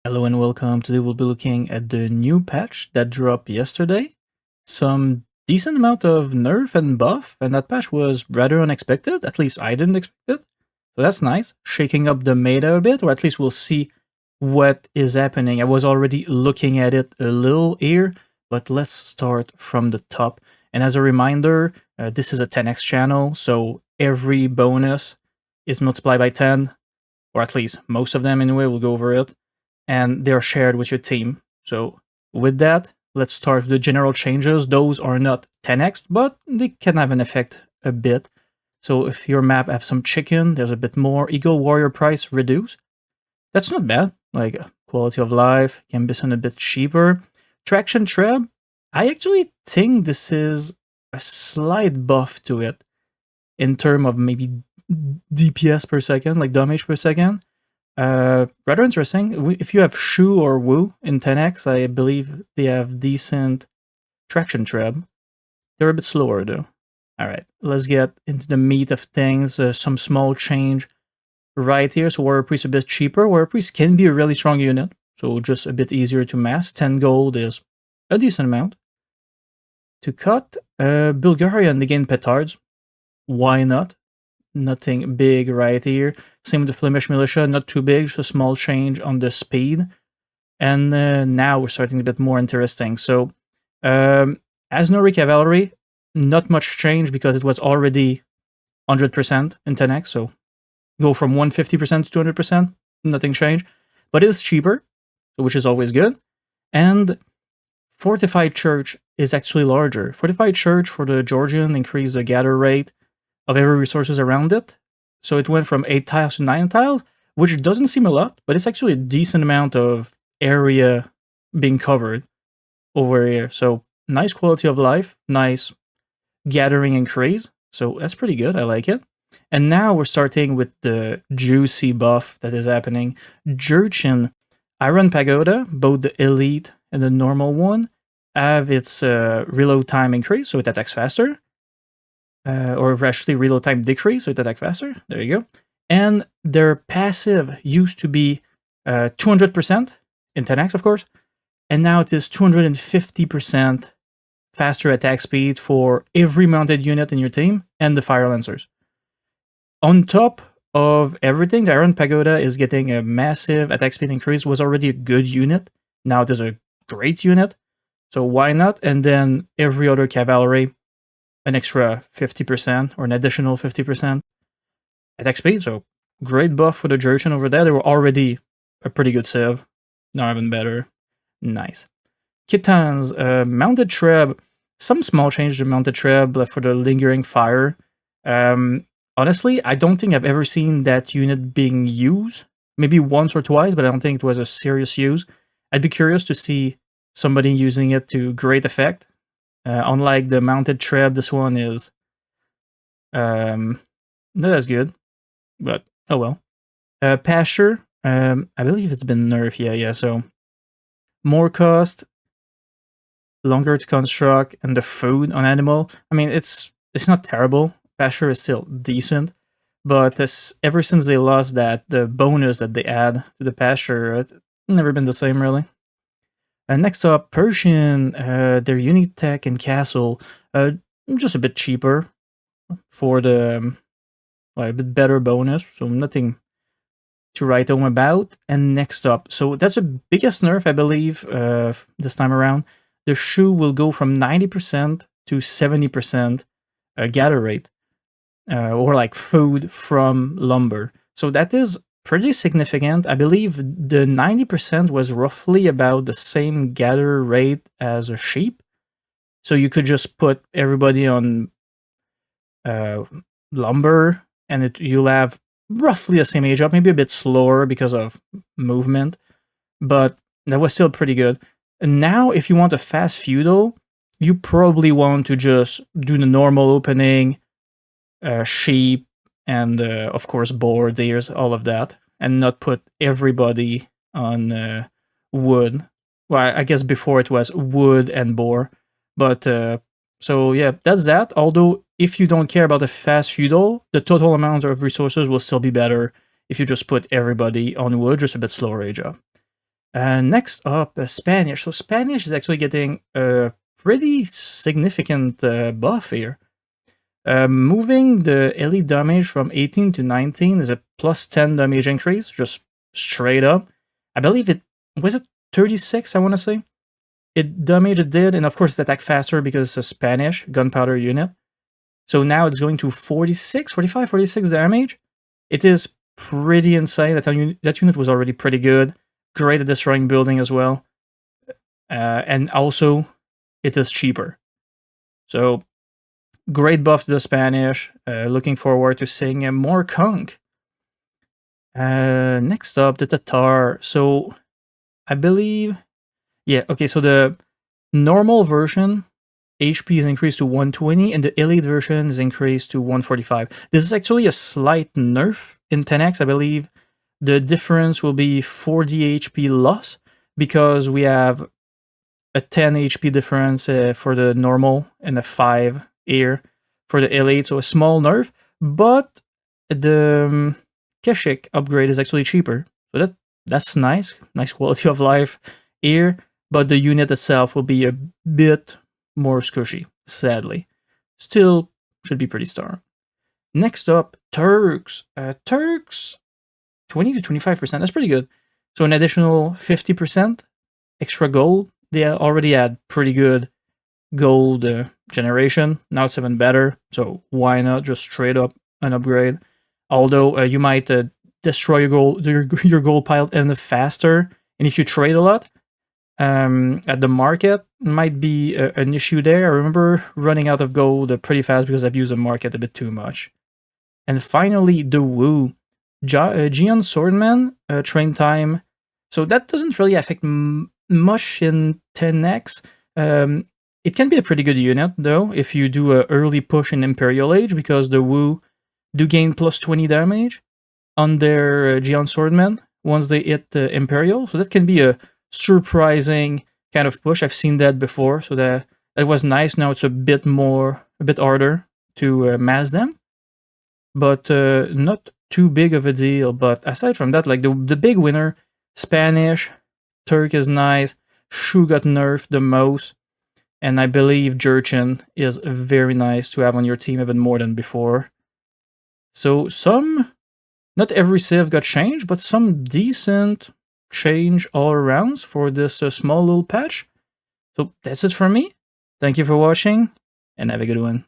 Hello and welcome. Today we'll be looking at the new patch that dropped yesterday. Some decent amount of nerf and buff, and that patch was rather unexpected. At least I didn't expect it. So that's nice. Shaking up the meta a bit, or at least we'll see what is happening. I was already looking at it a little here, but let's start from the top. And as a reminder, this is a 10x channel, so every bonus is multiplied by 10, or at least most of them anyway. We'll go over it. And they're shared with your team. So with that, let's start with the general changes. Those are not 10x, but they can have an effect a bit. So if your map have some chicken, there's a bit more. Eagle Warrior price reduced. That's not bad. Like quality of life, can be some a bit cheaper. Traction Treb, I actually think this is a slight buff to it in terms of maybe DPS per second, like damage per second. Rather interesting. If you have Shu or Wu in 10x, I believe they have decent traction treb. They're a bit slower though. Alright, let's get into the meat of things. Some small change right here. So Warrior Priest a bit cheaper. Warrior Priest can be a really strong unit, so just a bit easier to mass. 10 gold is a decent amount. To cut, Bulgarian, they gain petards. Why not? Nothing big right here. Same with the Flemish Militia, not too big, just a small change on the speed. And now we're starting a bit more interesting. So, Asnori Cavalry, not much change because it was already 100% in 10x, so go from 150% to 200%, nothing changed. But it is cheaper, which is always good. And Fortified Church is actually larger. Fortified Church for the Georgian increased the gather rate of every resources around it. So it went from 8 tiles to 9 tiles, which doesn't seem a lot, but it's actually a decent amount of area being covered over here. So nice quality of life, nice gathering increase. So that's pretty good, I like it. And now we're starting with the juicy buff that is happening. Jurchen, Iron Pagoda, both the elite and the normal one, have its reload time increase, so it attacks faster. Or actually reload time decrease, so it attack faster. There you go. And their passive used to be 200% in 10x, of course, and now it is 250% faster attack speed for every mounted unit in your team and the Fire Lancers. On top of everything, the Iron Pagoda is getting a massive attack speed increase. Was already a good unit. Now it is a great unit. So why not? And then every other cavalry, an extra 50% or an additional 50% attack speed. So great buff for the Jurchen over there. They were already a pretty good civ. Now even better. Nice. Kitans, Mounted Treb. Some small change to Mounted Treb for the Lingering Fire. Honestly, I don't think I've ever seen that unit being used. Maybe once or twice, but I don't think it was a serious use. I'd be curious to see somebody using it to great effect. Unlike the Mounted Treb, this one is not as good, but oh well. Pasture, I believe it's been nerfed, yeah, so more cost, longer to construct, and the food on animal. I mean, it's not terrible. Pasture is still decent, but ever since they lost that, the bonus that they add to the pasture, it's never been the same, really. Next up, Persian, their unique tech and castle, just a bit cheaper for the a bit better bonus, so nothing to write home about. And next up, so that's the biggest nerf, I believe, this time around. The Shu will go from 90% to 70% gather rate, or like food from lumber. So that is pretty significant. I believe the 90% was roughly about the same gather rate as a sheep. So you could just put everybody on lumber and you'll have roughly the same age up, maybe a bit slower because of movement, but that was still pretty good. And now if you want a fast feudal, you probably want to just do the normal opening, sheep, and of course boar, deers, all of that, and not put everybody on wood. Well, I guess before it was wood and boar, but so yeah, that's that. Although if you don't care about the fast feudal, the total amount of resources will still be better if you just put everybody on wood, just a bit slower age up. Next up, Spanish. So Spanish is actually getting a pretty significant buff here. Moving the elite damage from 18 to 19 is a plus 10 damage increase, just straight up. I believe it was 36, I want to say. It damage it did, and of course it attack faster because it's a Spanish gunpowder unit. So now it's going to 46, 45, 46 damage. It is pretty insane. That unit was already pretty good. Great at destroying building as well. And also, it is cheaper. So, great buff to the Spanish. Looking forward to seeing more Kunk. Next up, the Tatar. So, I believe... Yeah, okay, so the normal version, HP is increased to 120, and the elite version is increased to 145. This is actually a slight nerf in 10x, I believe. The difference will be 40 HP loss, because we have a 10 HP difference for the normal and a 5 here for the elite, so a small nerf, but the Keshik upgrade is actually cheaper, so that's nice quality of life here, but the unit itself will be a bit more squishy, sadly. Still should be pretty strong. Next up, Turks. Turks, 20 to 25%, that's pretty good. So an additional 50% extra gold. They already had pretty good gold generation. Now it's even better, so why not just straight up an upgrade? Although you might destroy your gold pile even faster, and if you trade a lot at the market, might be an issue there. I remember running out of gold pretty fast because I've used the market a bit too much. And finally, the Wu. Geon Swordman, train time. So that doesn't really affect much in 10x. It can be a pretty good unit, though, if you do an early push in Imperial Age, because the Wu do gain plus 20 damage on their Geon Swordman once they hit Imperial. So that can be a surprising kind of push. I've seen that before, so that was nice. Now it's a bit harder to mass them, but not too big of a deal. But aside from that, like the big winner, Spanish, Turk is nice, Shu got nerfed the most, and I believe Jurchen is very nice to have on your team even more than before. So not every civ got changed, but some decent change all around for this small little patch. So that's it from me. Thank you for watching, and have a good one.